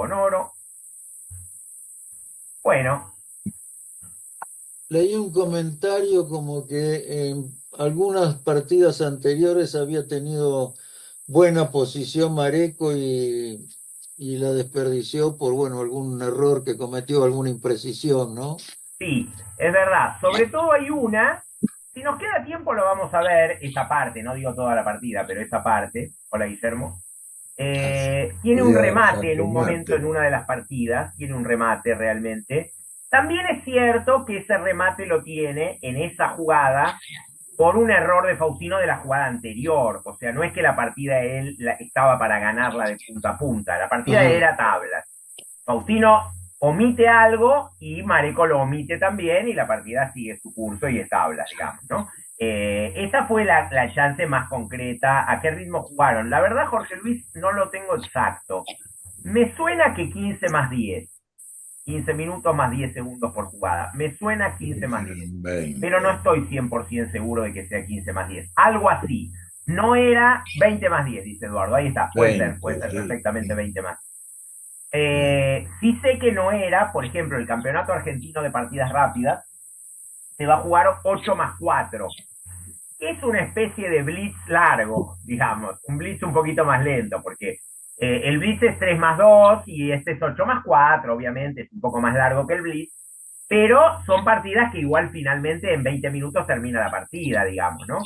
con oro. Bueno, Leí un comentario como que en algunas partidas anteriores había tenido buena posición Mareco y la desperdició por, bueno, algún error que cometió, alguna imprecisión, ¿no? sí, es verdad. Sobre todo hay una, si nos queda tiempo lo vamos a ver, esa parte, no digo toda la partida, pero esa parte. Hola, Guillermo. Tiene un Cuidado, remate en jaque un momento en mate. una de las partidas, tiene un remate realmente. También es cierto que ese remate lo tiene en esa jugada por un error de Faustino de la jugada anterior. O sea, no es que la partida él estaba para ganarla de punta a punta, la partida Ajá. era tablas. Faustino omite algo y Mareco lo omite también y la partida sigue su curso y es tablas, digamos, ¿no? Esa fue la chance más concreta. ¿A qué ritmo jugaron? La verdad, Jorge Luis, no lo tengo exacto. Me suena que 15 más 10. 15 minutos más 10 segundos por jugada. Me suena 15 más 10. Fueron Pero no 20. estoy 100% seguro de que sea 15 más 10. Algo así. No era 20 más 10, dice Eduardo. Ahí está. Puede 20, ser sí. perfectamente Sí. 20 más. Sí. Sí sé que no era, por ejemplo, el campeonato argentino de partidas rápidas se va a jugar 8 más 4. Es una especie de blitz largo, digamos, un blitz un poquito más lento, porque el blitz es 3 más 2 y este es 8 más 4, obviamente, es un poco más largo que el blitz, pero son partidas que igual finalmente en 20 minutos termina la partida, digamos, ¿no?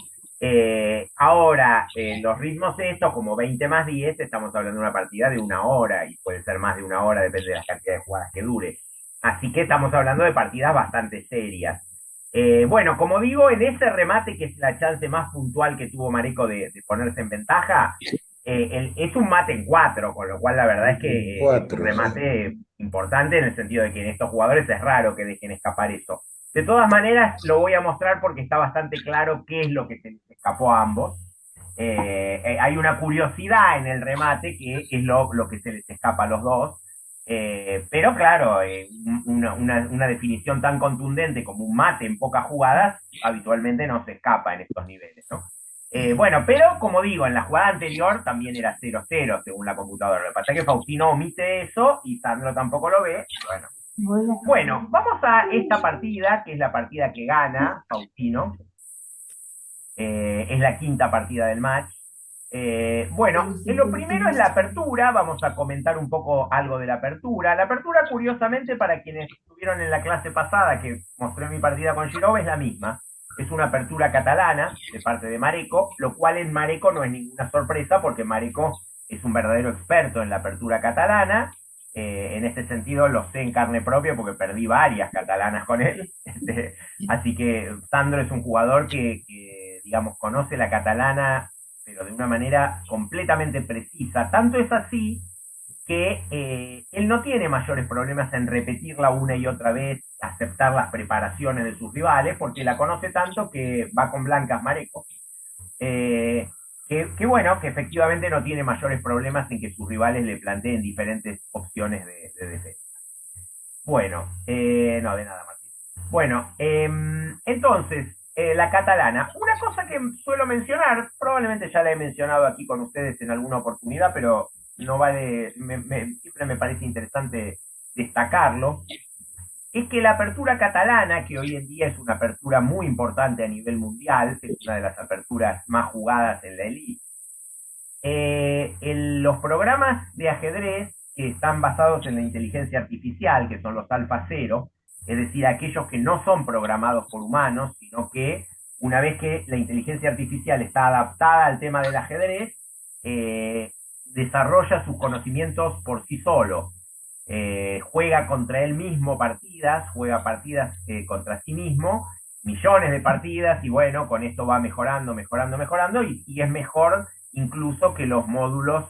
Ahora, los ritmos estos, como 20 más 10, estamos hablando de una partida de una hora y puede ser más de una hora, depende de la cantidad de jugadas que dure. Así que estamos hablando de partidas bastante serias. Bueno, como digo, en ese remate, que es la chance más puntual que tuvo Mareco de ponerse en ventaja, es un mate en cuatro, con lo cual la verdad es que es un 4, sí. remate importante en el sentido de que en estos jugadores es raro que dejen escapar eso. De todas maneras, lo voy a mostrar porque está bastante claro qué es lo que se les escapó a ambos. Hay una curiosidad en el remate que es lo que se les escapa a los dos. Pero claro, una definición tan contundente como un mate en pocas jugadas habitualmente no se escapa en estos niveles, ¿no? Mm. Bueno, pero como digo, en la jugada anterior también era 0-0 según la computadora. Lo que pasa es que Faustino omite eso y Sandro tampoco lo ve. Bueno, vamos a esta partida, que es la partida que gana Faustino. Es la quinta partida del match. Bueno, lo primero es la apertura, vamos a comentar un poco algo de la apertura. La apertura, curiosamente, para quienes estuvieron en la clase pasada que mostré mi partida con Girov, es la misma. Es una apertura catalana de parte de Mareco, lo cual en Mareco no es ninguna sorpresa porque Mareco es un verdadero experto en la apertura catalana. En este sentido lo sé en carne propia porque perdí varias catalanas con él. Así que Sandro es un jugador que, digamos, conoce la catalana, pero de una manera completamente precisa. Tanto es así que él no tiene mayores problemas en repetirla una y otra vez, aceptar las preparaciones de sus rivales, porque la conoce tanto que va con blancas Mareco. Que bueno, que efectivamente no tiene mayores problemas en que sus rivales le planteen diferentes opciones de defensa. Bueno, no, de nada, Martín. Bueno, entonces, la catalana. Una cosa que suelo mencionar, probablemente ya la he mencionado aquí con ustedes en alguna oportunidad, pero no vale, siempre me parece interesante destacarlo, es que la apertura catalana, que hoy en día es una apertura muy importante a nivel mundial, es una de las aperturas más jugadas en la elite, los programas de ajedrez que están basados en la inteligencia artificial, que son los alfa cero, es decir, aquellos que no son programados por humanos, sino que una vez que la inteligencia artificial está adaptada al tema del ajedrez, desarrolla sus conocimientos por sí solo. Juega contra él mismo partidas, juega partidas contra sí mismo, millones de partidas, y bueno, con esto va mejorando, mejorando, mejorando, y es mejor incluso que los módulos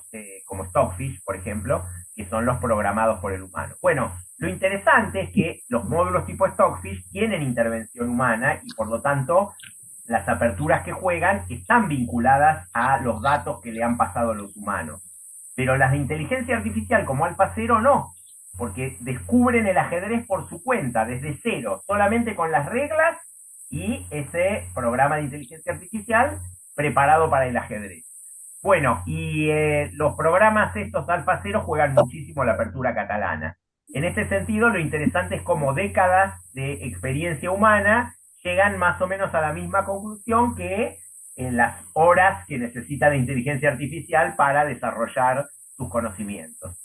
como Stockfish, por ejemplo, que son los programados por el humano. Bueno, lo interesante es que los módulos tipo Stockfish tienen intervención humana y por lo tanto las aperturas que juegan están vinculadas a los datos que le han pasado a los humanos. Pero las de inteligencia artificial como Alpha Cero no, porque descubren el ajedrez por su cuenta, desde cero, solamente con las reglas y ese programa de inteligencia artificial preparado para el ajedrez. Bueno, y los programas estos Alfa Cero juegan muchísimo la apertura catalana. En este sentido, lo interesante es cómo décadas de experiencia humana llegan más o menos a la misma conclusión que en las horas que necesita de inteligencia artificial para desarrollar sus conocimientos.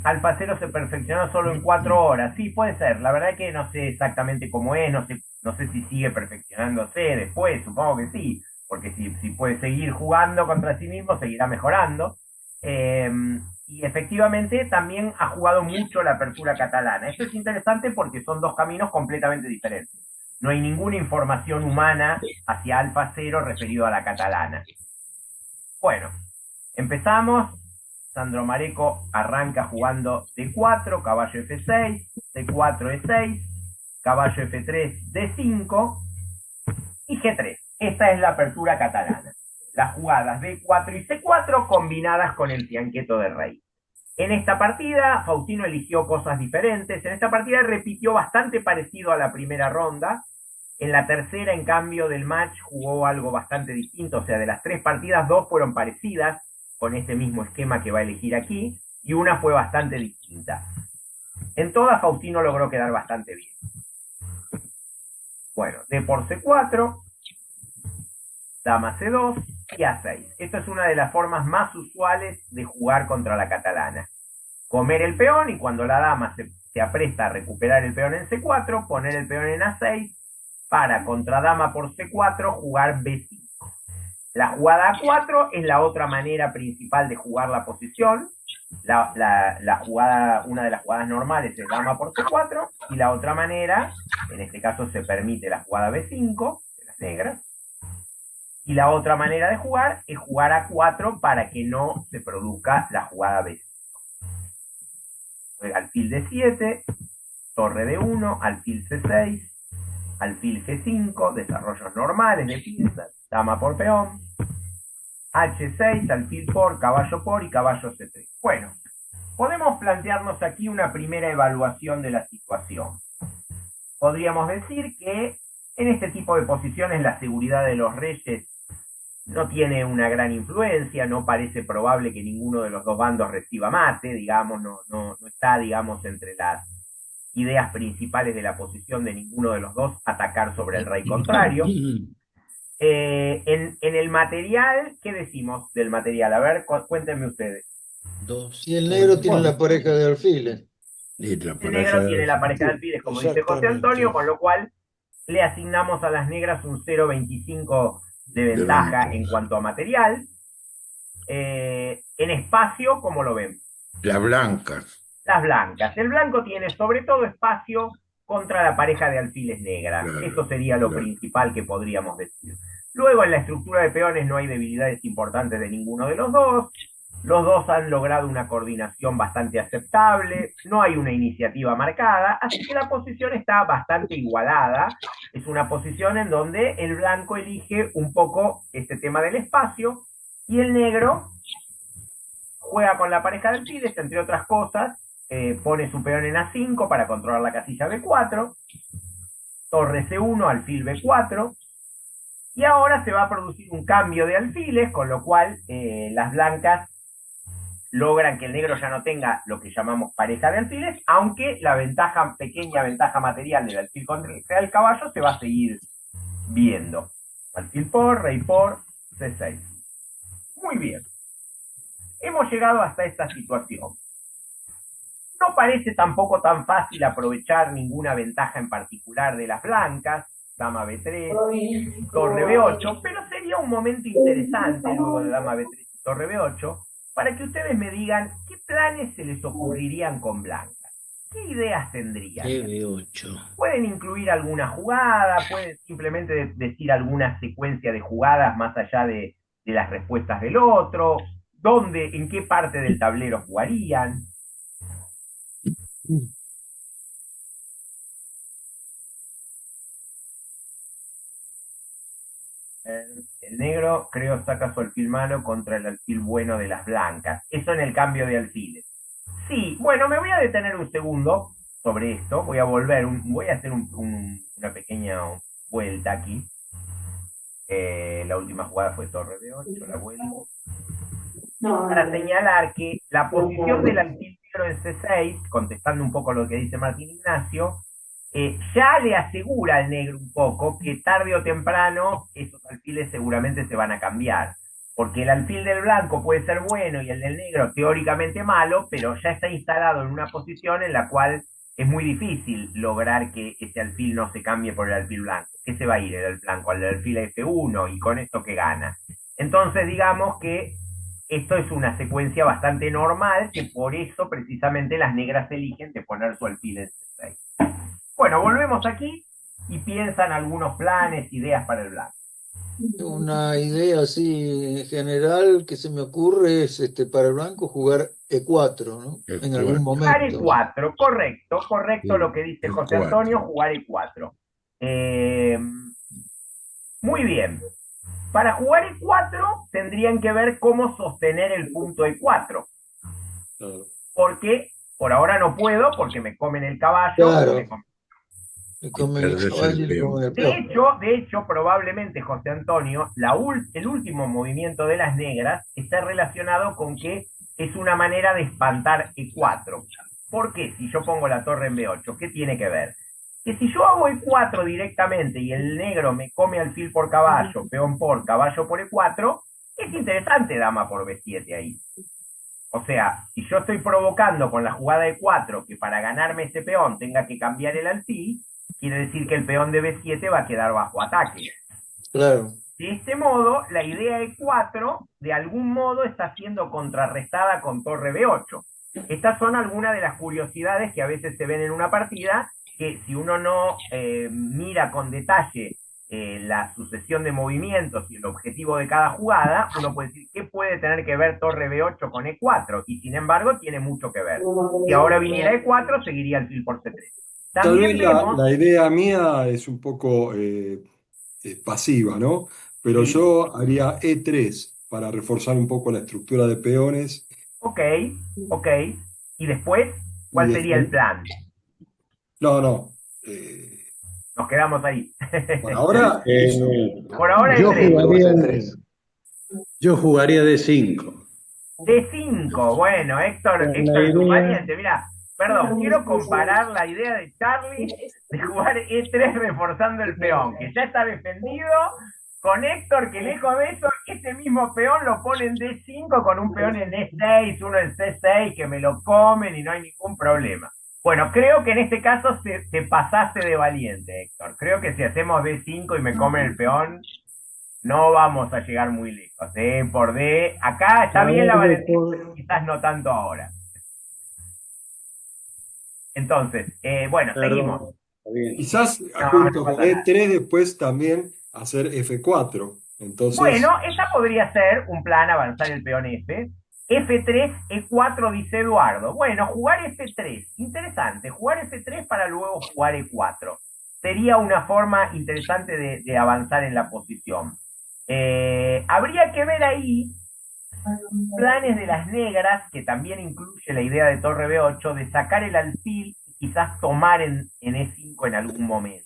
Alfa Cero se perfeccionó solo en 4 horas. Sí, puede ser. La verdad que no sé exactamente cómo es, no sé si sigue perfeccionándose después, supongo que sí, porque si puede seguir jugando contra sí mismo, seguirá mejorando. Y efectivamente también ha jugado mucho la apertura catalana. Esto es interesante porque son dos caminos completamente diferentes. No hay ninguna información humana hacia Alfa Cero referido a la catalana. Bueno, empezamos. Sandro Mareco arranca jugando D4, caballo F6, C4 E6, caballo F3 D5 y G3. Esta es la apertura catalana. Las jugadas D4 y C4 combinadas con el fianqueto de rey. En esta partida, Faustino eligió cosas diferentes. En esta partida repitió bastante parecido a la primera ronda. En la tercera, en cambio, del match jugó algo bastante distinto. O sea, de las 3 partidas, 2 fueron parecidas con este mismo esquema que va a elegir aquí, y una fue bastante distinta. En todas, Faustino logró quedar bastante bien. Bueno, D por C4, dama C2 y A6. Esta es una de las formas más usuales de jugar contra la catalana. Comer el peón y cuando la dama se apresta a recuperar el peón en C4, poner el peón en A6 para contra dama por C4 jugar B5. La jugada A4 es la otra manera principal de jugar la posición. La jugada, una de las jugadas normales es dama por C4 y la otra manera, en este caso se permite la jugada B5 de las negras. Y la otra manera de jugar es jugar A4 para que no se produzca la jugada B5. Juega alfil D7, torre D1, alfil C6, alfil G5, desarrollos normales de piezas, dama por peón, H6, alfil por, caballo por y caballo C3. Bueno, podemos plantearnos aquí una primera evaluación de la situación. Podríamos decir que en este tipo de posiciones la seguridad de los reyes no tiene una gran influencia, no parece probable que ninguno de los dos bandos reciba mate, digamos, no está, digamos, entre las ideas principales de la posición de ninguno de los dos atacar sobre el rey contrario. En el material, ¿qué decimos del material? A ver, cuéntenme ustedes. Y el negro tiene la pareja de alfiles. El negro tiene la pareja de alfiles, como dice José Antonio, con lo cual le asignamos a las negras un 0,25 de ventaja en cuanto a material. En espacio, ¿cómo lo ven? Las blancas. Las blancas. El blanco tiene sobre todo espacio contra la pareja de alfiles negras. Claro, eso sería lo principal que podríamos decir. Luego en la estructura de peones no hay debilidades importantes de ninguno de los dos. Los dos han logrado una coordinación bastante aceptable, no hay una iniciativa marcada, así que la posición está bastante igualada. Es una posición en donde el blanco elige un poco este tema del espacio y el negro juega con la pareja de alfiles, entre otras cosas, pone su peón en A5 para controlar la casilla B4, torre C1, alfil B4, y ahora se va a producir un cambio de alfiles, con lo cual las blancas logran que el negro ya no tenga lo que llamamos pareja de alfiles, aunque la pequeña ventaja material del alfil contra el caballo se va a seguir viendo. Alfil por, rey por, C6. Muy bien. Hemos llegado hasta esta situación. No parece tampoco tan fácil aprovechar ninguna ventaja en particular de las blancas, dama B3, torre B8, pero sería un momento interesante luego de dama B3 y torre B8 para que ustedes me digan qué planes se les ocurrirían con blancas. ¿Qué ideas tendrían? B8. Pueden incluir alguna jugada, pueden simplemente decir alguna secuencia de jugadas más allá de las respuestas del otro, en qué parte del tablero jugarían. El negro, creo, saca su alfil malo contra el alfil bueno de las blancas. Eso en el cambio de alfiles. Sí, bueno, me voy a detener un segundo sobre esto. Voy a volver, voy a hacer una pequeña vuelta aquí. La última jugada fue torre de 8, la vuelvo. para señalar que la posición del alfil negro en C6, contestando un poco lo que dice Martín Ignacio, ya le asegura al negro un poco que tarde o temprano esos alfiles seguramente se van a cambiar. Porque el alfil del blanco puede ser bueno y el del negro teóricamente malo, pero ya está instalado en una posición en la cual es muy difícil lograr que ese alfil no se cambie por el alfil blanco. ¿Qué se va a ir el blanco? Al alfil F1 y con esto que gana. Entonces digamos que esto es una secuencia bastante normal, que por eso precisamente las negras eligen de poner su alfil en C6. Bueno, volvemos aquí y piensan algunos planes, ideas para el blanco. Una idea así en general que se me ocurre es para el blanco jugar E4, ¿no? En algún Jugar momento. E4, correcto Sí, lo que dice José E4. Antonio, jugar E4. Muy bien. Para jugar E4 tendrían que ver cómo sostener el punto E4. Claro. Porque por ahora no puedo, porque me comen el caballo. Claro. Me comen Le comen el Perdés caballo y el le peón. comen el peón. De hecho, probablemente, José Antonio, el último movimiento de las negras está relacionado con que es una manera de espantar E4. ¿Por qué? Si yo pongo la torre en B8, ¿qué tiene que ver? Que si yo hago E4 directamente y el negro me come alfil por caballo, peón por caballo por E4, es interesante dama por B7 ahí. O sea, si yo estoy provocando con la jugada E4 que para ganarme ese peón tenga que cambiar el alfil, quiere decir que el peón de B7 va a quedar bajo ataque. Claro. De este modo, la idea E4 de algún modo está siendo contrarrestada con torre B8. Estas son algunas de las curiosidades que a veces se ven en una partida, que si uno no mira con detalle la sucesión de movimientos y el objetivo de cada jugada, uno puede decir, ¿qué puede tener que ver torre B8 con E4? Y sin embargo, tiene mucho que ver. Si ahora viniera E4, seguiría el fil por C3. Tal También vez vemos... la idea mía es un poco pasiva, ¿no? Pero Sí, yo haría E3 para reforzar un poco la estructura de peones ok. Y después, y ¿cuál sería el después... plan? No. Nos quedamos ahí. Por ahora, eso. Por ahora Yo E3. jugaría de 5. D5. Bueno, Héctor es un valiente. Mira, perdón, quiero comparar la idea de Charlie de jugar E3 reforzando el peón, que ya está defendido, con Héctor, que lejos de eso, ese mismo peón lo pone en D5 con un peón en E6, uno en C6, que me lo comen y no hay ningún problema. Bueno, creo que en este caso te pasaste de valiente, Héctor. Creo que si hacemos D5 y me comen el peón, no vamos a llegar muy lejos. Por D. Acá está bien la valentía, pero quizás no tanto ahora. Entonces, bueno, seguimos. Quizás No, junto no con pasa nada. E3 después también hacer F4. Entonces, Bueno, esa podría ser un plan avanzar el peón F. F3, E4, dice Eduardo. Bueno, jugar F3. Interesante. Jugar F3 para luego jugar E4. Sería una forma interesante de avanzar en la posición. Habría que ver ahí planes de las negras, que también incluye la idea de torre B8, de sacar el alfil y quizás tomar en E5 en algún momento.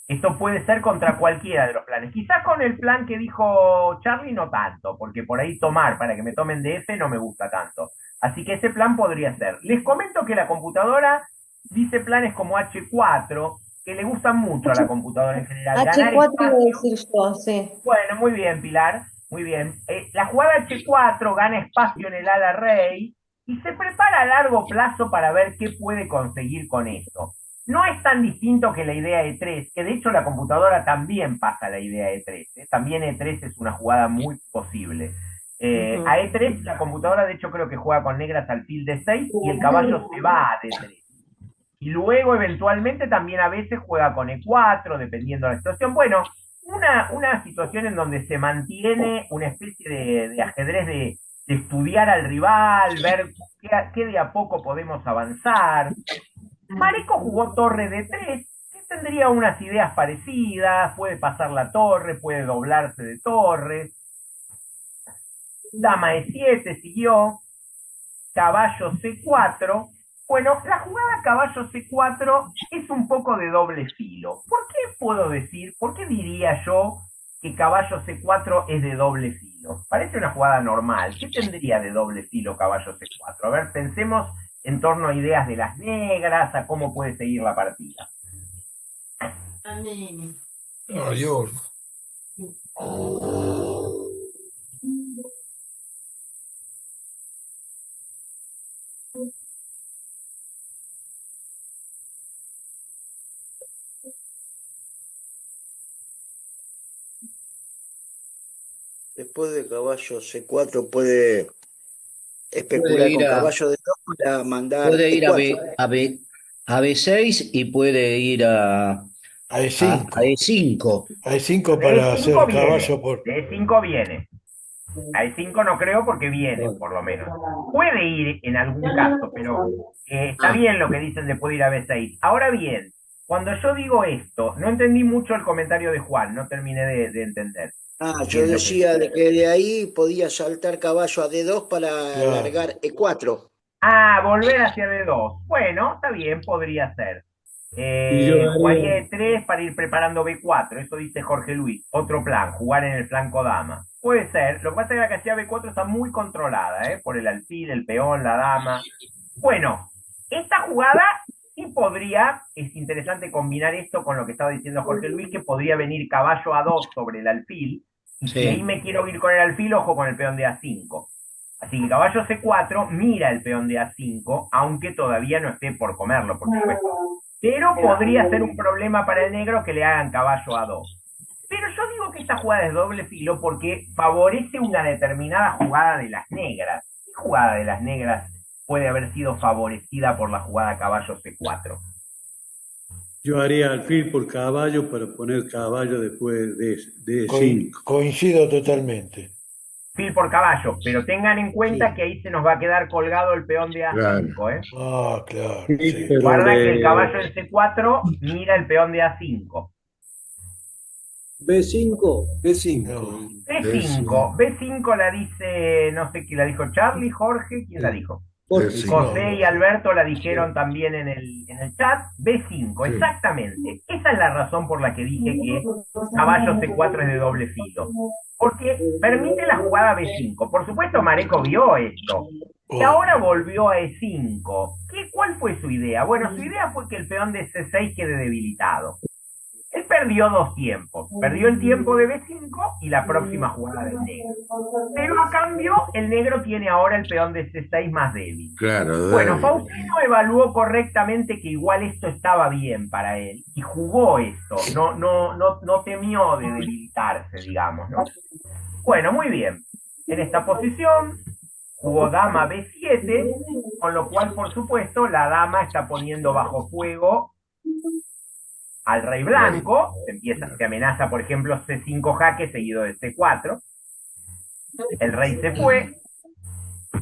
Esto puede ser contra cualquiera de los planes. Quizás con el plan que dijo Charlie no tanto, porque por ahí tomar para que me tomen de F no me gusta tanto. Así que ese plan podría ser. Les comento que la computadora dice planes como H4, que le gustan mucho a la computadora en general. Ganar H4 iba a espacio. decir yo, sí. Bueno, muy bien, Pilar. Muy bien. La jugada H4 gana espacio en el ala rey y se prepara a largo plazo para ver qué puede conseguir con eso. No es tan distinto que la idea E3, que de hecho la computadora también pasa la idea E3. También E3 es una jugada muy posible. A E3 la computadora de hecho creo que juega con negras alfil de 6 y el caballo se va a D3. Y luego eventualmente también a veces juega con E4, dependiendo de la situación. Bueno, una situación en donde se mantiene una especie de ajedrez de estudiar al rival, ver qué de a poco podemos avanzar. Mareco jugó torre de 3, que tendría unas ideas parecidas, puede pasar la torre, puede doblarse de torre. Dama E7 siguió, caballo C4. Bueno, la jugada caballo C4 es un poco de doble filo. ¿Por qué puedo decir, por qué diría yo que caballo C4 es de doble filo? filo. Parece una jugada normal. ¿Qué tendría de doble filo caballo C4? A ver, pensemos en torno a ideas de las negras, a cómo puede seguir la partida. Dios. Después de caballo C4 puede especular con caballo D2 para mandar puede ir E4. a B6 y puede ir a E5. E5. A E5 para hacer E5 viene. caballo por... De E5 viene. A E5 no creo porque viene, por lo menos. Puede ir en algún caso, pero está bien lo que dicen de puede ir a B6. Ahora bien, cuando yo digo esto, no entendí mucho el comentario de Juan, no terminé de entender. Yo decía de que de ahí podía saltar caballo a D2 para alargar E4. Volver hacia D2. Bueno, está bien, podría ser. Jugaría E3 para ir preparando B4, eso dice Jorge Luis. Otro plan, jugar en el flanco dama. Puede ser, lo que pasa es que la casilla B4 está muy controlada, por el alfil, el peón, la dama. Bueno, esta jugada sí podría, es interesante combinar esto con lo que estaba diciendo Jorge Luis, que podría venir caballo A2 sobre el alfil, y si ahí me quiero ir con el alfil, ojo con el peón de A5. Así que caballo C4 mira el peón de A5, aunque todavía no esté por comerlo, por supuesto. Pero podría ser un problema para el negro que le hagan caballo A2. Pero yo digo que esta jugada es doble filo porque favorece una determinada jugada de las negras. ¿Qué jugada de las negras puede haber sido favorecida por la jugada caballo C4? Yo haría alfil por caballo para poner caballo después de 5. Coincido totalmente. Fil por caballo, pero tengan en cuenta que ahí se nos va a quedar colgado el peón de A5, Claro. Sí, Guarda que el caballo en C4 mira el peón de A5. B5. B5 la dice, no sé quién la dijo, Charlie, Jorge, ¿quién la dijo? B5. José y Alberto la dijeron también en el chat. B5, exactamente. Esa es la razón por la que dije que caballo C4 es de doble filo. Porque permite la jugada B5. Por supuesto, Mareco vio esto. Y ahora volvió a E5. ¿Cuál fue su idea? Bueno, su idea fue que el peón de C6 quede debilitado. Él perdió dos tiempos. Perdió el tiempo de B5 y la próxima jugada del negro. Pero a cambio, el negro tiene ahora el peón de C6 más débil. Claro, Bueno, Faustino evaluó correctamente que igual esto estaba bien para él y jugó esto. No temió de debilitarse, digamos, ¿no? Bueno, muy bien. En esta posición jugó dama B7, con lo cual, por supuesto, la dama está poniendo bajo fuego al rey blanco. Se amenaza, por ejemplo, C5 jaque seguido de C4. El rey se fue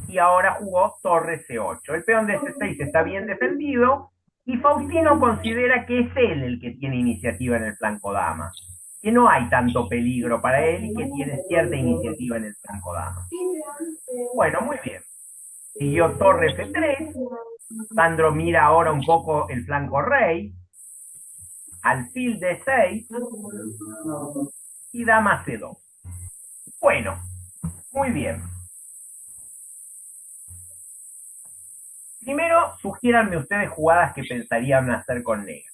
y ahora jugó torre C8. El peón de C6 está bien defendido y Faustino considera que es él el que tiene iniciativa en el flanco dama, que no hay tanto peligro para él y que tiene cierta iniciativa en el flanco dama. Bueno, muy bien. Siguió torre F3. Sandro mira ahora un poco el flanco rey. Alfil D6 y dama C2. Bueno, muy bien. Primero, sugiéranme ustedes jugadas que pensarían hacer con negra.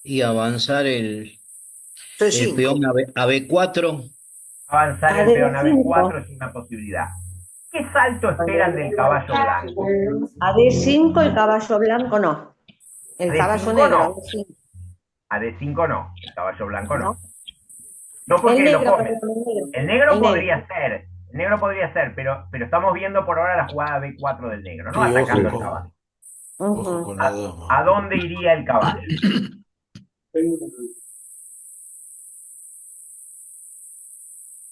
Y avanzar el C5. peón a B4. Avanzar el peón a B4 es una posibilidad. ¿Qué salto esperan del caballo blanco? A D5 el caballo blanco no. El caballo negro. No. A D5 no. El caballo blanco no. No porque el negro, lo come. El negro podría ser. El negro podría ser, pero estamos viendo por ahora la jugada B4 del negro, ¿no? Sí, atacando el caballo. Ojo con la dama. ¿A dónde iría el caballo?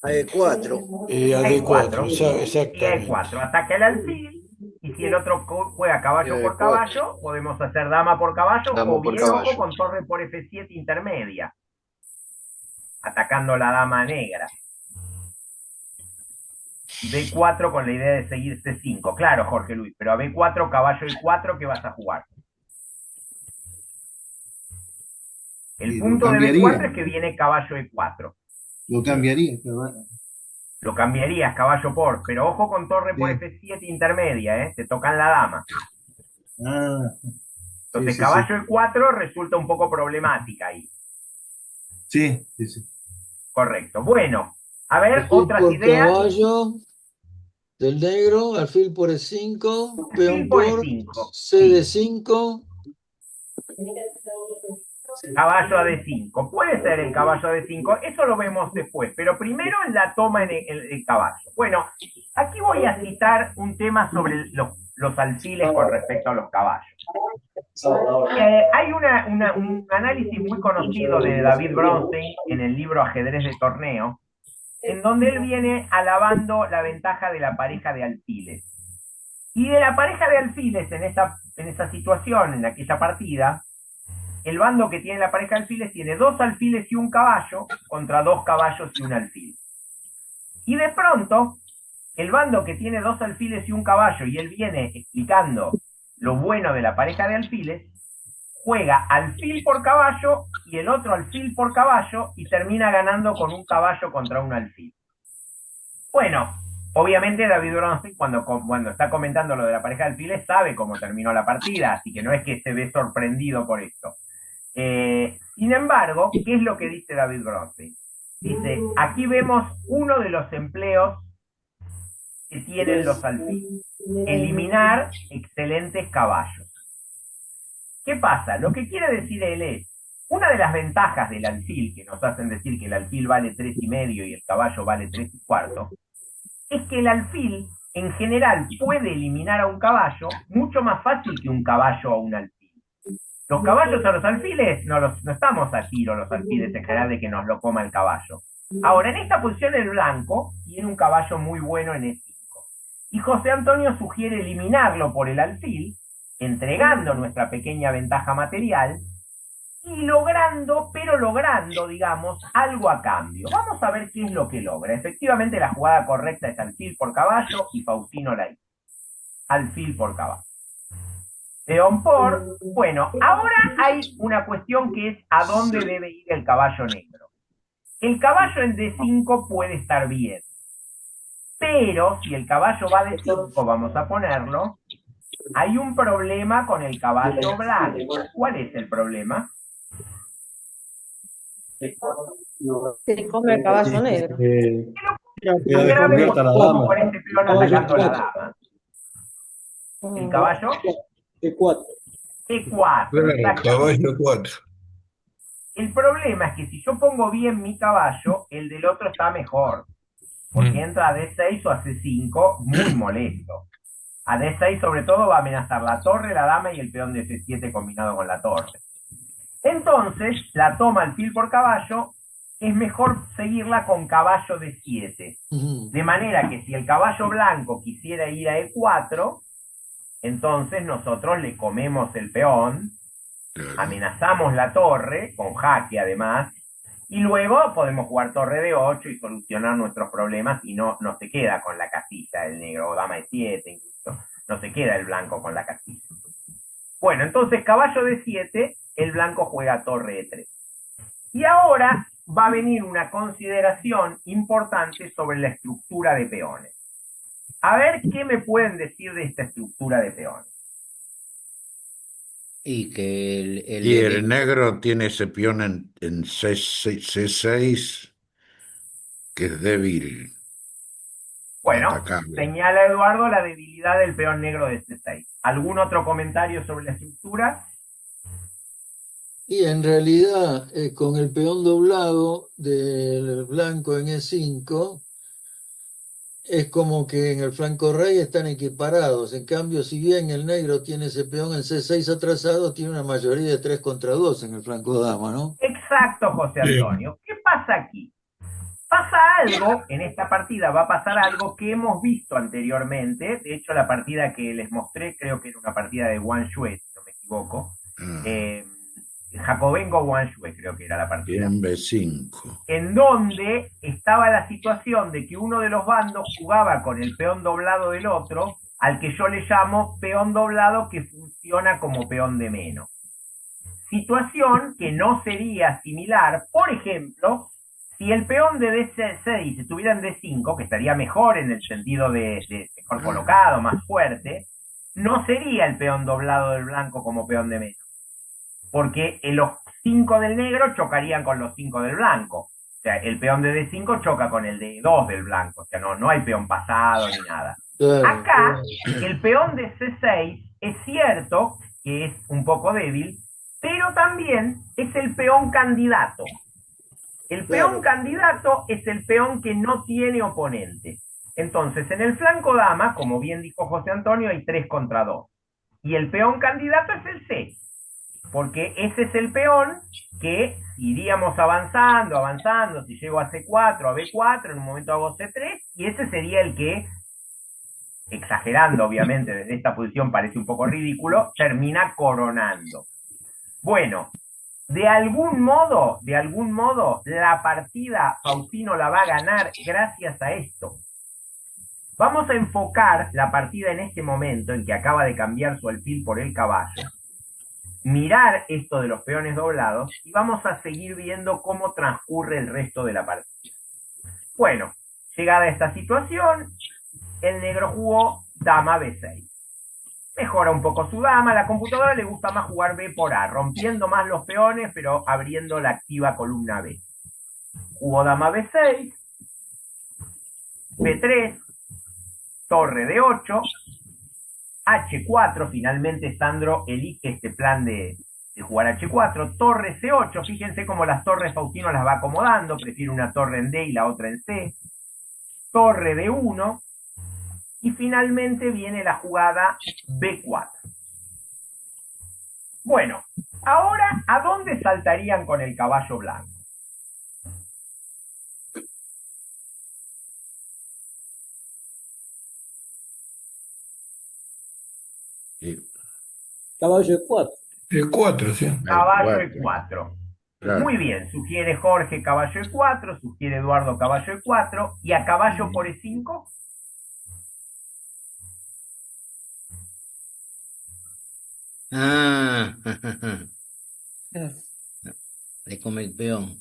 A E4. A D4, exactamente. Y E4, ataca el alfil, y si el otro juega caballo por caballo, podemos hacer dama por caballo, o bien ojo con torre por F7 intermedia, atacando la dama negra. B4 con la idea de seguir C5. Claro, Jorge Luis, pero a B4, caballo y 4, ¿qué vas a jugar? El Y lo punto de cambiaría. B4 es que viene caballo E4. Lo cambiaría, caballo. Lo cambiarías caballo por, pero ojo con torre por Sí. F7 intermedia, ¿eh? Te tocan la dama. Ah, sí, Entonces sí, caballo sí. E4 resulta un poco problemática ahí. Sí, sí, sí. Correcto. Bueno, a ver, Alfil otras por ideas. caballo del negro, alfil por E5, Alfil peón por por E5. C Sí. de 5. Caballo a D5. Puede ser el caballo a D5, eso lo vemos después, pero primero en la toma en el caballo. Bueno, aquí voy a citar un tema sobre los alfiles con respecto a los caballos. Hay un análisis muy conocido de David Bronstein en el libro Ajedrez de Torneo, en donde él viene alabando la ventaja de la pareja de alfiles. Y de la pareja de alfiles en esa situación, en aquella partida, el bando que tiene la pareja de alfiles tiene 2 alfiles y un caballo contra 2 caballos y un alfil. Y de pronto, el bando que tiene 2 alfiles y un caballo, y él viene explicando lo bueno de la pareja de alfiles, juega alfil por caballo y el otro alfil por caballo y termina ganando con un caballo contra un alfil. Bueno, obviamente David Bronstein cuando está comentando lo de la pareja de alfiles sabe cómo terminó la partida, así que no es que se ve sorprendido por esto. Sin embargo, ¿qué es lo que dice David Bronstein? Dice, aquí vemos uno de los empleos que tienen los alfiles. Eliminar excelentes caballos. ¿Qué pasa? Lo que quiere decir él es, una de las ventajas del alfil, que nos hacen decir que el alfil vale 3,5 y el caballo vale 3,25, es que el alfil en general puede eliminar a un caballo mucho más fácil que un caballo a un alfil. Los caballos a los alfiles no estamos a tiro los alfiles en general de que nos lo coma el caballo. Ahora, en esta posición el blanco tiene un caballo muy bueno en E5. Y José Antonio sugiere eliminarlo por el alfil, entregando nuestra pequeña ventaja material y logrando, digamos, algo a cambio. Vamos a ver qué es lo que logra. Efectivamente, la jugada correcta es alfil por caballo y Faustino la hizo. Alfil por caballo. Peón por... Bueno, ahora hay una cuestión que es a dónde debe ir el caballo negro. El caballo en D5 puede estar bien. Pero si el caballo va de 5, vamos a ponerlo, hay un problema con el caballo blanco. ¿Cuál es el problema? Se come el caballo negro. Queda descubierta la dama. Por este peón atacando la dama. El caballo E4. E4. Caballo 4. El problema es que si yo pongo bien mi caballo, el del otro está mejor. Porque entra a D6 o a C5 muy molesto. A D6 sobre todo va a amenazar la torre, la dama y el peón de C7 combinado con la torre. Entonces, la toma alfil por caballo es mejor seguirla con caballo de 7. De manera que si el caballo blanco quisiera ir a E4, entonces nosotros le comemos el peón, amenazamos la torre, con jaque además, y luego podemos jugar torre de 8 y solucionar nuestros problemas y no se queda con la casilla el negro, o dama de 7 incluso, no se queda el blanco con la casilla. Bueno, entonces caballo de 7, el blanco juega torre de 3. Y ahora va a venir una consideración importante sobre la estructura de peones. A ver qué me pueden decir de esta estructura de peones. Y que Y el negro tiene ese peón en C6, que es débil. Bueno, atacable. señala Eduardo la debilidad del peón negro de C6. ¿Algún otro comentario sobre la estructura? Y en realidad, con el peón doblado del blanco en E5, es como que en el flanco rey están equiparados. En cambio, si bien el negro tiene ese peón en C6 atrasado, tiene una mayoría de 3 contra 2 en el flanco dama, ¿no? Exacto, José Antonio. ¿Qué pasa aquí? Pasa algo, en esta partida va a pasar algo que hemos visto anteriormente. De hecho, la partida que les mostré, creo que era una partida de Wang Shui, si no me equivoco. Jacobengo Wang Shui, creo que era la partida. En B5. En donde estaba la situación de que uno de los bandos jugaba con el peón doblado del otro, al que yo le llamo peón doblado que funciona como peón de menos. situación que no sería similar, por ejemplo, si el peón de D6 estuviera en D5, que estaría mejor en el sentido de mejor colocado, más fuerte, no sería el peón doblado del blanco como peón de menos, porque los 5 del negro chocarían con los 5 del blanco. O sea, el peón de D5 choca con el de 2 del blanco, o sea, no hay peón pasado ni nada. Acá, el peón de C6 es cierto que es un poco débil, pero también es el peón candidato. El peón candidato es el peón que no tiene oponente. Entonces, en el flanco dama, como bien dijo José Antonio, hay 3 contra 2. Y el peón candidato es el C, porque ese es el peón que iríamos avanzando, si llego a C4, a B4, en un momento hago C3, y ese sería el que, exagerando obviamente desde esta posición parece un poco ridículo, termina coronando. Bueno, de algún modo, la partida Faustino la va a ganar gracias a esto. Vamos a enfocar la partida en este momento en que acaba de cambiar su alfil por el caballo, mirar esto de los peones doblados y vamos a seguir viendo cómo transcurre el resto de la partida. Bueno, llegada a esta situación, el negro jugó dama B6. Mejora un poco su dama, a la computadora le gusta más jugar B por A, rompiendo más los peones, pero abriendo la activa columna B. Jugó dama B6, B3, torre D8, H4, finalmente Sandro elige este plan de jugar H4, torre C8, fíjense cómo las torres Faustino las va acomodando, prefiere una torre en D y la otra en C, torre D1, y finalmente viene la jugada B4. Bueno, ahora, ¿a dónde saltarían con el caballo blanco? Caballo E4. E4, sí. Caballo E4. Claro. Muy bien, sugiere Jorge caballo E4, sugiere Eduardo caballo E4, y a caballo por E5. Ah, le come el peón.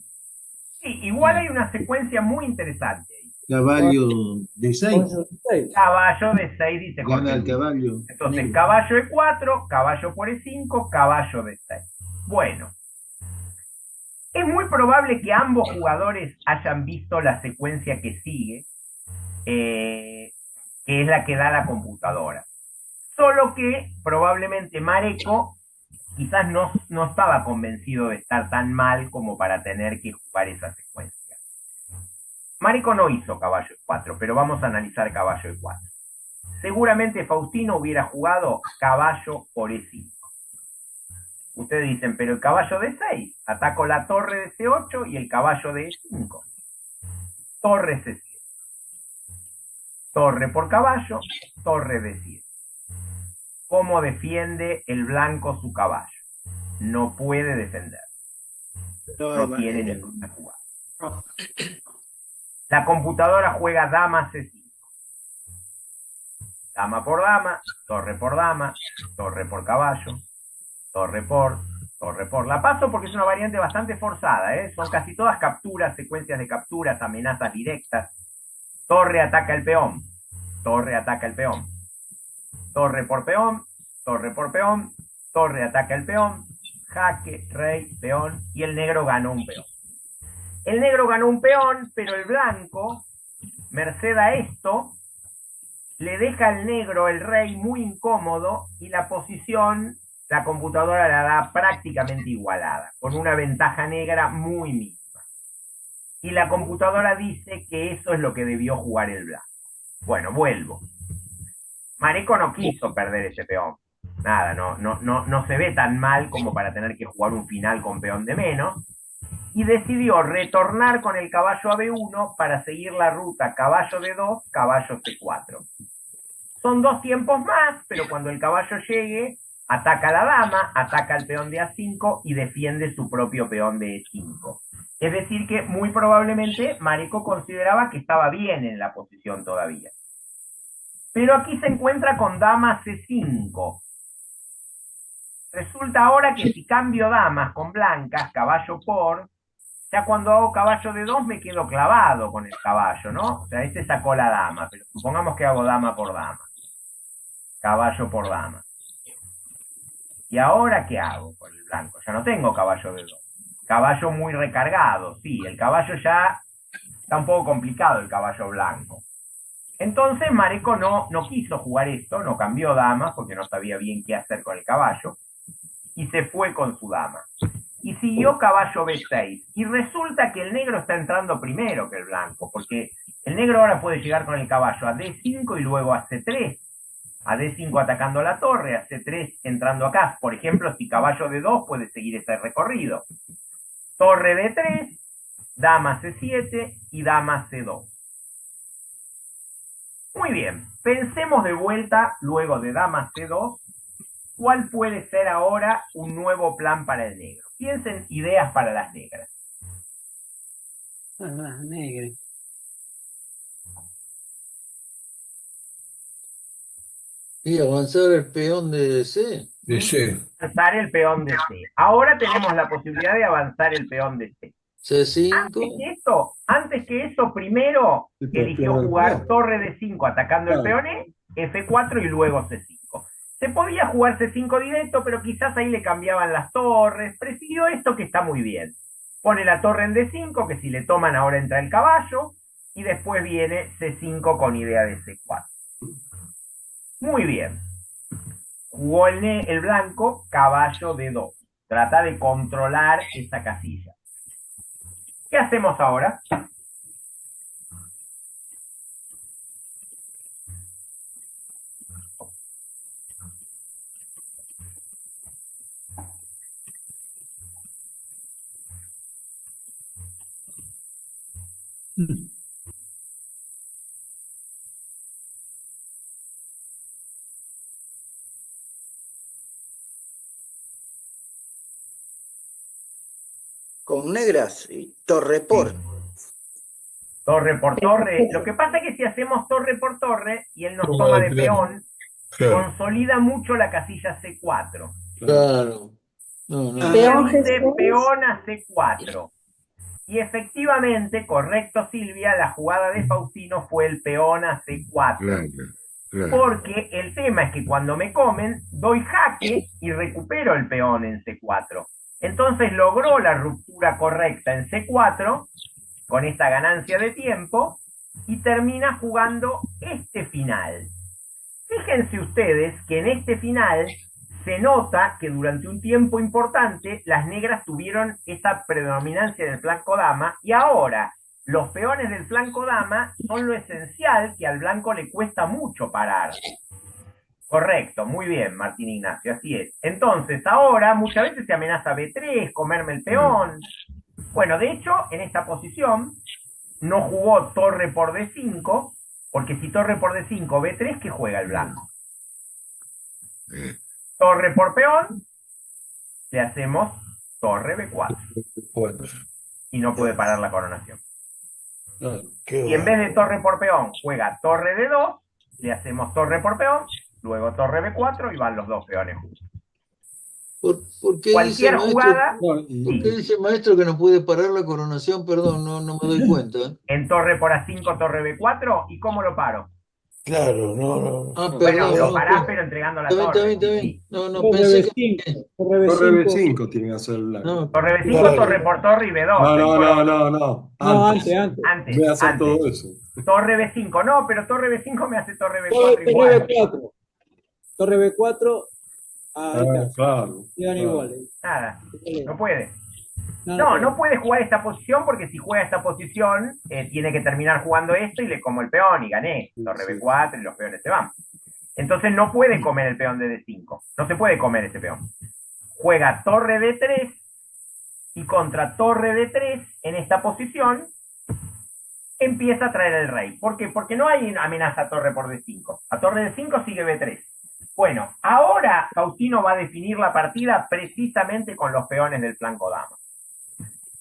Sí, igual hay una secuencia muy interesante ahí. Caballo de 6. Caballo de 6, dice Jorge. Gana el caballo. Entonces, negro. caballo E4, caballo por E5, caballo de 6. Bueno, es muy probable que ambos jugadores hayan visto la secuencia que sigue, que es la que da la computadora. Solo que probablemente Mareco quizás no estaba convencido de estar tan mal como para tener que jugar esa secuencia. Mareco no hizo caballo E4, pero vamos a analizar caballo E4. Seguramente Faustino hubiera jugado caballo por E5. Ustedes dicen, pero el caballo de 6, ataco la torre de C8 y el caballo de E5. Torre C7. Torre por caballo, torre de 7. ¿Cómo defiende el blanco su caballo? No puede defender. No tiene ninguna jugada. La computadora juega dama C5. Dama por dama, torre por dama, torre por caballo, torre por. La paso porque es una variante bastante forzada, ¿eh? Son casi todas capturas, secuencias de capturas, amenazas directas. Torre ataca el peón. Torre ataca el peón. Torre por peón. Torre por peón. Torre ataca el peón. Jaque, rey, peón. Y el negro ganó un peón. El negro ganó un peón, pero el blanco, merced a esto, le deja al negro el rey muy incómodo y la posición, la computadora la da prácticamente igualada, con una ventaja negra muy mínima. Y la computadora dice que eso es lo que debió jugar el blanco. Bueno, vuelvo. Mareco no quiso perder ese peón. Nada, no se ve tan mal como para tener que jugar un final con peón de menos. Y decidió retornar con el caballo a B1 para seguir la ruta caballo D2, caballo C4. Son 2 tiempos más, pero cuando el caballo llegue, ataca a la dama, ataca al peón de A5 y defiende su propio peón de E5. Es decir que muy probablemente Mareco consideraba que estaba bien en la posición todavía. Pero aquí se encuentra con dama C5. Resulta ahora que si cambio damas con blancas, caballo por, ya cuando hago caballo de 2 me quedo clavado con el caballo, ¿no? O sea, este sacó la dama, pero supongamos que hago dama por dama. Caballo por dama. ¿Y ahora qué hago con el blanco? Ya no tengo caballo de 2. Caballo muy recargado, sí, el caballo ya está un poco complicado, el caballo blanco. Entonces Mareco no quiso jugar esto, no cambió dama, porque no sabía bien qué hacer con el caballo, y se fue con su dama. Y siguió caballo B6. Y resulta que el negro está entrando primero que el blanco, porque el negro ahora puede llegar con el caballo a D5 y luego a C3. A D5 atacando la torre, a C3 entrando acá. Por ejemplo, si caballo D2 puede seguir ese recorrido. Torre D3, dama C7 y dama C2. Muy bien, pensemos de vuelta, luego de dama C2, ¿cuál puede ser ahora un nuevo plan para el negro? Piensen ideas para las negras. Para las negras. Y avanzar el peón de C. De C. Avanzar el peón de C. Ahora tenemos la posibilidad de avanzar el peón de C. C5. Antes que eso, primero eligió jugar torre de 5 atacando el peón E, F4 y luego C5. Se podía jugar C5 directo, pero quizás ahí le cambiaban las torres. Prefirió esto que está muy bien. Pone la torre en D5, que si le toman ahora entra el caballo, y después viene C5 con idea de C4. Muy bien. Jugó el blanco caballo D2. Trata de controlar esa casilla. ¿Qué hacemos ahora? Con negras y torre por. Torre por torre. Lo que pasa es que si hacemos torre por torre y él nos toma de peón, consolida mucho la casilla C4. Claro. Dice peón a C4. Y efectivamente, correcto Silvia, la jugada de Faustino fue el peón a C4. Claro. Porque el tema es que cuando me comen, doy jaque y recupero el peón en C4. Entonces logró la ruptura correcta en C4, con esta ganancia de tiempo, y termina jugando este final. Fíjense ustedes que en este final se nota que durante un tiempo importante las negras tuvieron esta predominancia del flanco dama, y ahora los peones del flanco dama son lo esencial que al blanco le cuesta mucho parar. Correcto, muy bien, Martín Ignacio, así es. Entonces, ahora muchas veces se amenaza B3, comerme el peón. Bueno, de hecho, en esta posición no jugó torre por D5, porque si torre por D5, B3, ¿qué juega el blanco? Torre por peón, le hacemos torre B4. Y no puede parar la coronación. Y en vez de torre por peón, juega torre D2, le hacemos torre por peón, luego torre B4 y van los dos peones juntos. ¿Por qué Cualquier dice, jugada. ¿por qué dice maestro que no puede parar la coronación? Perdón, no me doy cuenta. En torre por A5, torre B4, ¿y cómo lo paro? Claro, no. Ah, Bueno, perdón. lo parás, pero entregando la torre. Está bien. No, Torre pensé B5, que. torre Torre B5. B5 tiene que hacer el blanco. No, Torre B5, Claro. torre por torre y B2. No. No, Antes. antes. Voy a hacer Antes. todo eso. Torre B5, no, pero torre B5 me hace torre B4 Torre igual. B4. Torre B4. Ahí está. Claro. Quedan iguales. Nada, no puede. No, No puede jugar esta posición porque si juega esta posición tiene que terminar jugando esto y le como el peón y gané. Torre B4 y los peones se van. Entonces no puede comer el peón de D5. No se puede comer ese peón. Juega torre D3 y contra torre D3 en esta posición empieza a traer el rey. ¿Por qué? Porque no hay amenaza a torre por D5. A torre D5 sigue B3. Bueno, ahora Faustino va a definir la partida precisamente con los peones del flanco dama.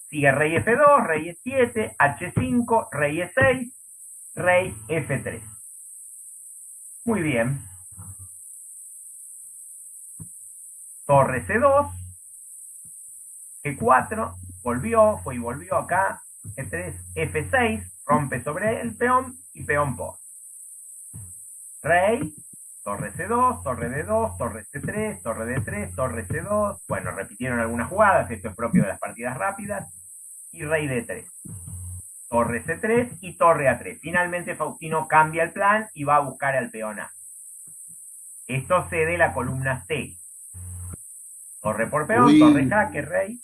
Sigue rey F2, rey E7, H5, rey E6, rey F3. Muy bien. torre C2, G4, volvió, fue y volvió acá, G3, F6, rompe sobre el peón y peón por. Rey, torre C2, torre D2, torre C3, torre D3, torre C2, bueno, repitieron algunas jugadas, esto es propio de las partidas rápidas, y rey D3. Torre C3 y torre A3. Finalmente Faustino cambia el plan y va a buscar al peón A. Esto cede la columna C. Torre por peón, torre jaque, rey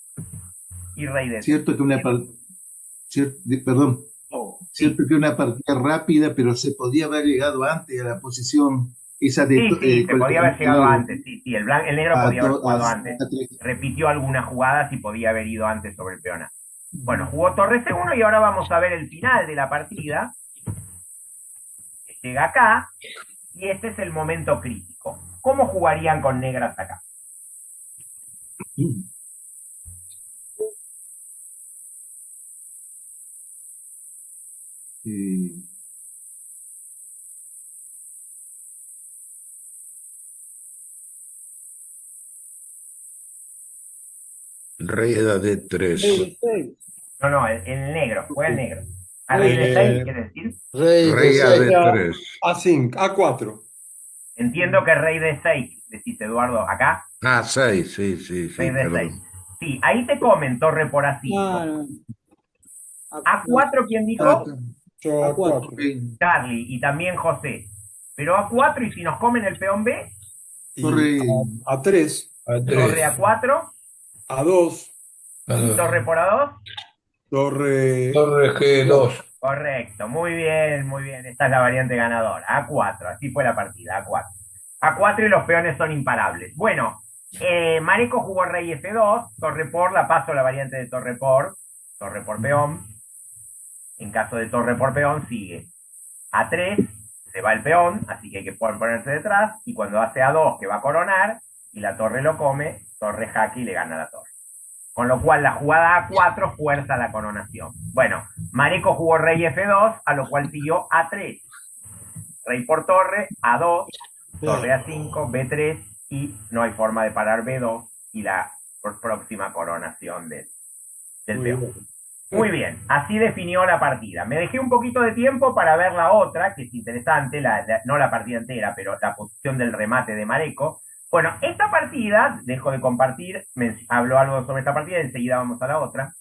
y rey D3. Cierto que perdón, cierto que una partida rápida, pero se podía haber llegado antes a la posición esa de... Sí, se podía haber llegado antes, sí, el negro podía haber jugado antes. Repitió algunas jugadas y podía haber ido antes sobre el peón A. Bueno, jugó torre C1 y ahora vamos a ver el final de la partida. Llega acá y este es el momento crítico. ¿Cómo jugarían con negras acá? Rey a D3. No, el negro, juega el negro. ¿A rey de 6 quiere decir? Rey a D3. A5, A4. Entiendo que rey de 6, decís Eduardo, acá. A6, sí, Rey de perdón. 6. Sí, ahí te comen torre por A5. A4, ¿quién dijo? Yo A4. Charlie y también José. Pero A4 y si nos comen el peón B, Y A3. torre A4 A2. y torre por A2. Torre G2. Correcto, muy bien, esta es la variante ganadora, A4, así fue la partida, A4. A4 y los peones son imparables. Bueno, Mareco jugó rey F2, torre por, la paso la variante de torre por peón. En caso de torre por peón sigue A3, se va el peón, así que hay que ponerse detrás, y cuando hace A2 que va a coronar, y la torre lo come, torre jaque y le gana la torre. Con lo cual la jugada A4 fuerza la coronación. Bueno, Mareco jugó rey F2, a lo cual siguió A3. Rey por torre, A2, torre A5, B3, y no hay forma de parar B2 y la próxima coronación del peón. Muy bien, así definió la partida. Me dejé un poquito de tiempo para ver la otra, que es interesante, no la partida entera, pero la posición del remate de Mareco. Bueno, esta partida, dejo de compartir, hablo algo sobre esta partida, enseguida vamos a la otra.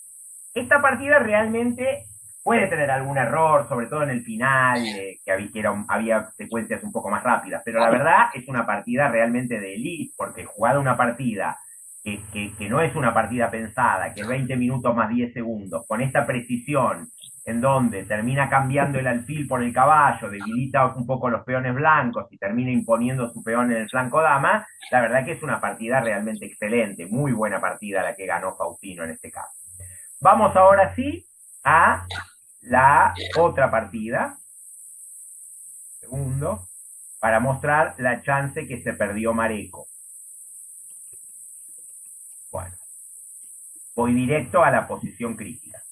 Esta partida realmente puede tener algún error, sobre todo en el final, había secuencias un poco más rápidas, pero la verdad es una partida realmente de elite, porque jugada una partida que no es una partida pensada, que 20 minutos más 10 segundos, con esta precisión, en donde termina cambiando el alfil por el caballo, debilita un poco los peones blancos y termina imponiendo su peón en el flanco dama, la verdad que es una partida realmente excelente, muy buena partida la que ganó Faustino en este caso. Vamos ahora sí a la otra partida, segundo, para mostrar la chance que se perdió Mareco. Bueno, voy directo a la posición crítica.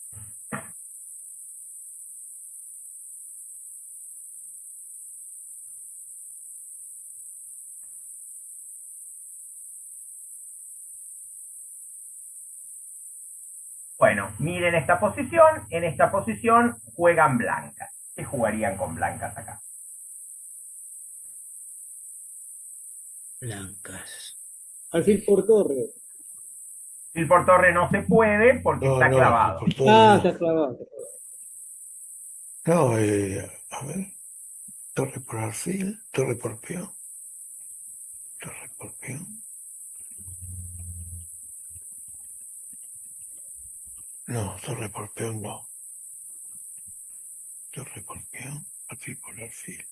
Bueno, miren esta posición. En esta posición juegan blancas. ¿Qué jugarían con blancas acá? Blancas. Alfil por torre. Alfil por torre no se puede porque está clavado. Está clavado. No, a ver. Torre por alfil, torre por peón. Torre por peón. No, torre por peón no. Torre por peón, alfil por alfil.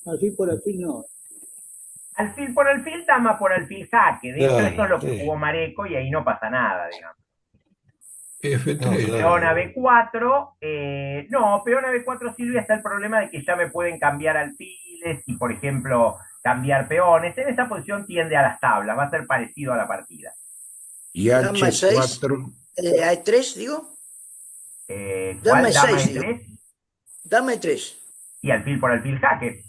Alfil por alfil no. Alfil por alfil, dama por alfil jaque. De hecho, Claro, esto es lo que sí. jugó Mareco y ahí no pasa nada, digamos. F3. Peón a B4, no, peón a B4 Silvia, está el problema de que ya me pueden cambiar alfiles y, por ejemplo, cambiar peones. En esa posición tiende a las tablas, va a ser parecido a la partida. Y Dama 6. H4. ¿A E3, digo? ¿Cuál? Dama Dama E6, digo. E3 Dama E3. y alfil por alfil jaque.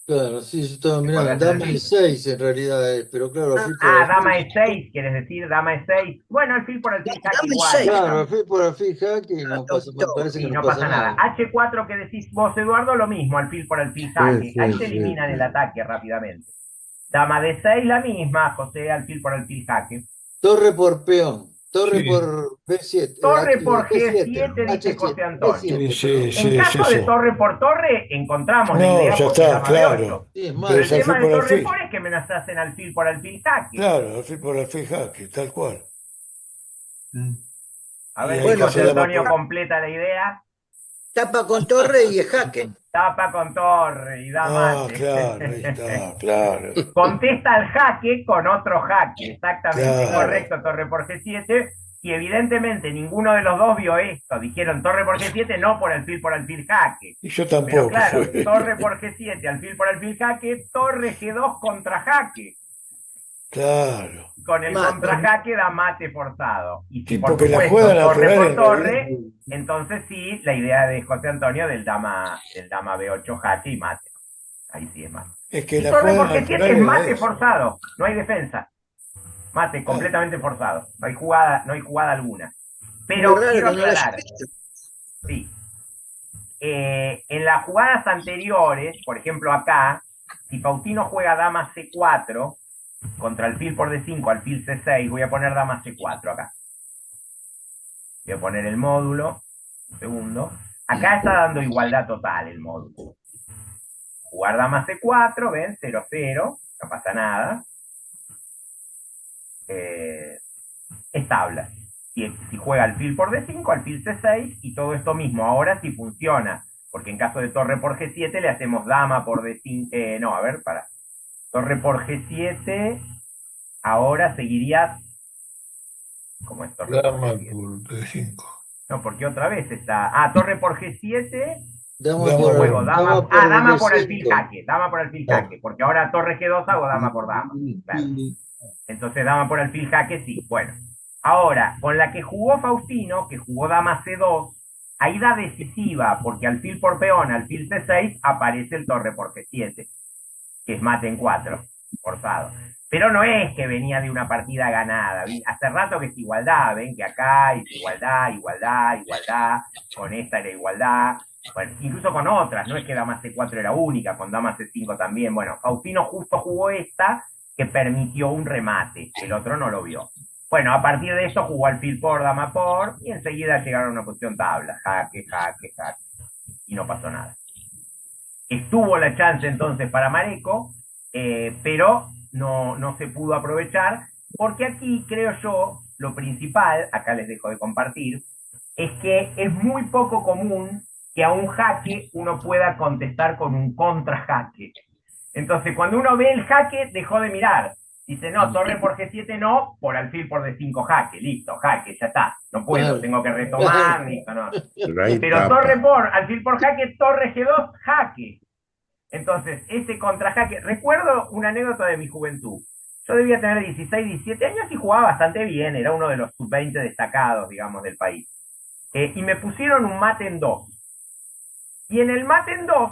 Claro, sí, yo estaba ¿Te mirando, acordás del dama alfil? E6 en realidad es, pero claro, alfil por Ah, alfil. dama E6, ¿quieres decir? Dama E6. Bueno, alfil por alfil jaque Dama igual, E6. Claro, digamos. alfil por alfil jaque y no pasa, me parece que Sí, no no pasa pasa nada. nada. H4 que decís vos, Eduardo, lo mismo, alfil por alfil Sí, jaque. Ahí sí, te sí, eliminan el sí. ataque rápidamente. Dama D6 la misma, José, alfil por alfil jaque. Torre por peón, torre Sí, por B7, Torre por G7, G7, dice H7, José Antonio. sí, G7, sí, perdón. En sí, es caso de eso. torre por torre, encontramos la No, idea ya porque es está, dama B8. claro. Sí, es Pero Pero mate. es el tema alfil de por torre por alfil. es que me las hacen alfil por alfil jaque. Claro, alfil por alfil jaque, tal cual. Mm. A Y ver ahí si que Bueno, José se llama Antonio por... completa la idea. tapa con torre y es jaque. Tapa con torre y da Ah, mate. claro, ahí está, claro, Contesta al jaque con otro jaque. Exactamente, claro. correcto, torre por G7. Y evidentemente ninguno de los dos vio esto. Dijeron torre por G7, no por alfil jaque. Y yo Pero tampoco. claro, torre por G7, alfil por alfil jaque, torre G2 contra jaque. Claro. Con el Mate. contrajaque da mate forzado. Y si Sí, por porque la supuesto jugada torre natural por en realidad... torre, entonces sí, la idea de José Antonio del dama B8 jaque y mate. Ahí sí es mate. Es que Y la torre jugada por G7 natural es era mate esa. forzado, no hay defensa. Mate Ah, completamente forzado. No hay jugada alguna. Muy Pero raro quiero que no lo haya aclarar, visto. sí. En las jugadas anteriores, por ejemplo acá, si Faustino juega dama C4 contra alfil por D5, alfil C6, voy a poner dama C4 acá. Voy a poner el módulo, un segundo. Acá está dando igualdad total el módulo. Jugar dama C4, ven, 0-0, no pasa nada. Es tabla. Si juega alfil por D5, alfil C6 y todo esto mismo. Ahora sí funciona, porque en caso de torre por G7 le hacemos dama por D5. No, a ver, para. Torre por G7, ahora seguiría. ¿Cómo es torre por dama G7? por D5. No, porque otra vez está. Ah, torre por G7. Dama Dama por, Juego por... dama. dama Ah, por dama por alfil B5. jaque. Dama por alfil Ah, jaque. Porque ahora torre G2 hago dama por dama. Claro. Entonces dama por alfil jaque, sí. Bueno. Ahora, con la que jugó Faustino, que jugó dama C2, ahí da decisiva, porque alfil por peón, alfil C6, aparece el torre por G7, que es mate en 4, forzado. Pero no es que venía de una partida ganada. Hace rato que es igualdad, ven que acá es igualdad, con esta era igualdad. Bueno, incluso con otras, no es que dama C4 era única, con dama C5 también. Bueno, Faustino justo jugó esta que permitió un remate, el otro no lo vio. Bueno, a partir de eso jugó alfil por, dama por, y enseguida llegaron a una posición tabla, jaque, y no pasó nada. Estuvo la chance entonces para Mareco, pero no se pudo aprovechar, porque aquí creo yo, lo principal, acá les dejo de compartir, es que es muy poco común que a un jaque uno pueda contestar con un contrajaque. Entonces, cuando uno ve el jaque, dejó de mirar. Dice, no, torre por G7 no, por alfil por D5 jaque, listo, jaque, ya está. No puedo, Claro, tengo que retomar, listo, no. Pero ahí Pero torre tapa. por, alfil por jaque, torre G2, jaque. Entonces, ese contrajaque, recuerdo una anécdota de mi juventud. Yo debía tener 16, 17 años y jugaba bastante bien, era uno de los sub-20 destacados, digamos, del país. Y me pusieron un mate en 2. Y en el mate en 2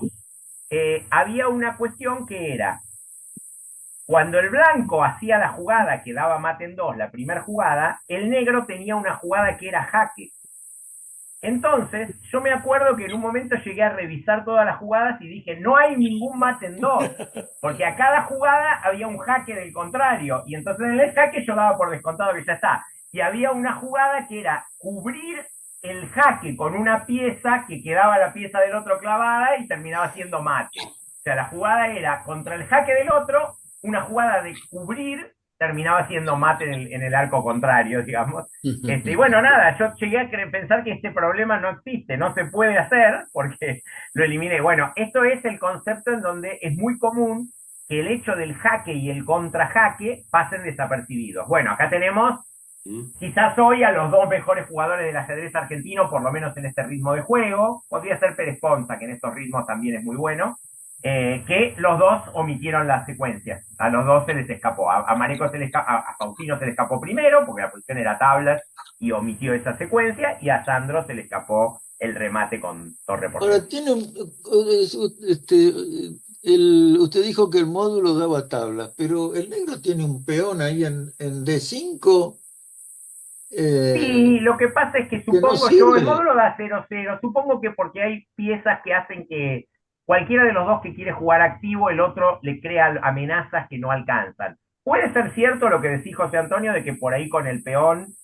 había una cuestión que era, cuando el blanco hacía la jugada que daba mate en 2, la primera jugada, el negro tenía una jugada que era jaque. Entonces, yo me acuerdo que en un momento llegué a revisar todas las jugadas y dije, no hay ningún mate en 2, porque a cada jugada había un jaque del contrario, y entonces en el jaque yo daba por descontado que ya está. Y había una jugada que era cubrir el jaque con una pieza que quedaba la pieza del otro clavada y terminaba siendo mate. O sea, la jugada era contra el jaque del otro, una jugada de cubrir, terminaba siendo mate en el arco contrario, digamos. Y bueno, nada, yo llegué a pensar que este problema no existe, no se puede hacer, porque lo eliminé. Bueno, esto es el concepto en donde es muy común que el hecho del jaque y el contrajaque pasen desapercibidos. Bueno, acá tenemos quizás hoy a los dos mejores jugadores del ajedrez argentino, por lo menos en este ritmo de juego. Podría ser Pérez Ponza, que en estos ritmos también es muy bueno. Que los dos omitieron las secuencias. A los dos se les escapó. A Mareco a Faustino se le escapó primero, porque la posición era tablas y omitió esa secuencia, y a Sandro se le escapó el remate con torre por Ahora, rey. tiene usted dijo que el módulo daba tablas, pero el negro tiene un peón ahí en D5 Sí, lo que pasa es que que no supongo yo, el sirve. módulo da 0-0, supongo que porque hay piezas que hacen que cualquiera de los dos que quiere jugar activo, el otro le crea amenazas que no alcanzan. Puede ser cierto lo que decía José Antonio, de que por ahí con el peón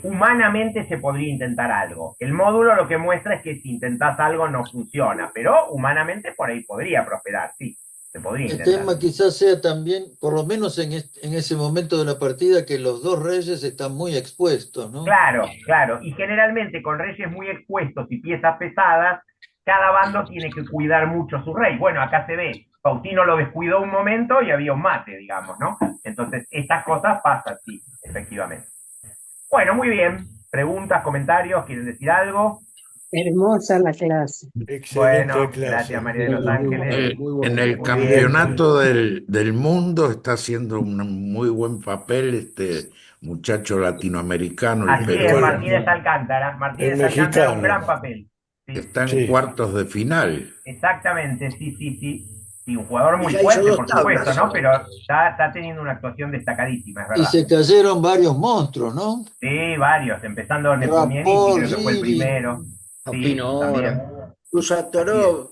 humanamente se podría intentar algo. El módulo lo que muestra es que si intentás algo no funciona, pero humanamente por ahí podría prosperar, sí, se podría El intentar. tema quizás sea también, por lo menos en ese momento de la partida, que los dos reyes están muy expuestos, ¿no? Claro, claro. Y generalmente con reyes muy expuestos y piezas pesadas, cada bando tiene que cuidar mucho a su rey. Bueno, acá se ve, Faustino lo descuidó un momento y había un mate, digamos, ¿no? Entonces, estas cosas pasan, sí, efectivamente. Bueno, muy bien. Preguntas, comentarios, ¿quieren decir algo? Hermosa la clase. Excelente Bueno, clase. gracias María de los Muy Ángeles. muy En bueno. el Muy bien. campeonato del mundo está haciendo un muy buen papel este muchacho latinoamericano, el Así es, peruano. Martínez Alcántara. Martínez El Alcántara, un mexicano. gran papel. Sí, Está en Sí. cuartos de final. exactamente, sí, sí, sí. Sí, un jugador Y muy ya hizo fuerte, 2 por supuesto, tablas. ¿no? Pero está teniendo una actuación destacadísima, es Y verdad. se cayeron varios monstruos, ¿no? Sí, varios, empezando Nepomianiti, Rapor, creo que fue el Giri, primero. Sí, Opino también. ahora. Usatorov,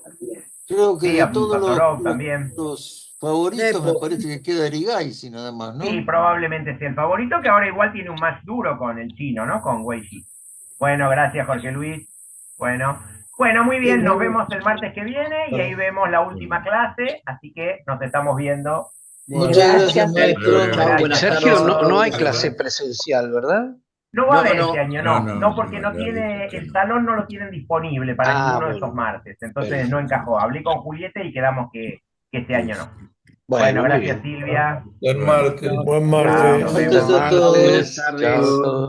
creo que Sí, de todos Abusatorov también. los favoritos me Nepo. parece que queda Erigaisi nada más, Sí, ¿no? probablemente sea el favorito, que ahora igual tiene un match duro con el chino, ¿no? Con Wei Shi. Bueno, gracias Jorge Luis. Bueno, muy bien, nos vemos el martes que viene y ahí vemos la última clase, así que nos estamos viendo. Muchas gracias, Gracias. maestro. Chao, buenas Sergio, tardes. no hay clase presencial, ¿verdad? No va a haber No, este no. año, No, no, no, porque no, no ya tiene, dije que el no. salón no lo tienen disponible para ninguno de Bueno, esos martes, entonces perfecto. no encajó. Hablé con Julieta y quedamos que este año no. Bueno, muy Gracias bien. Silvia. Buen Bueno. martes. Buen Chao, martes. nos Martes vemos. a todos. Buenas tardes. Chao.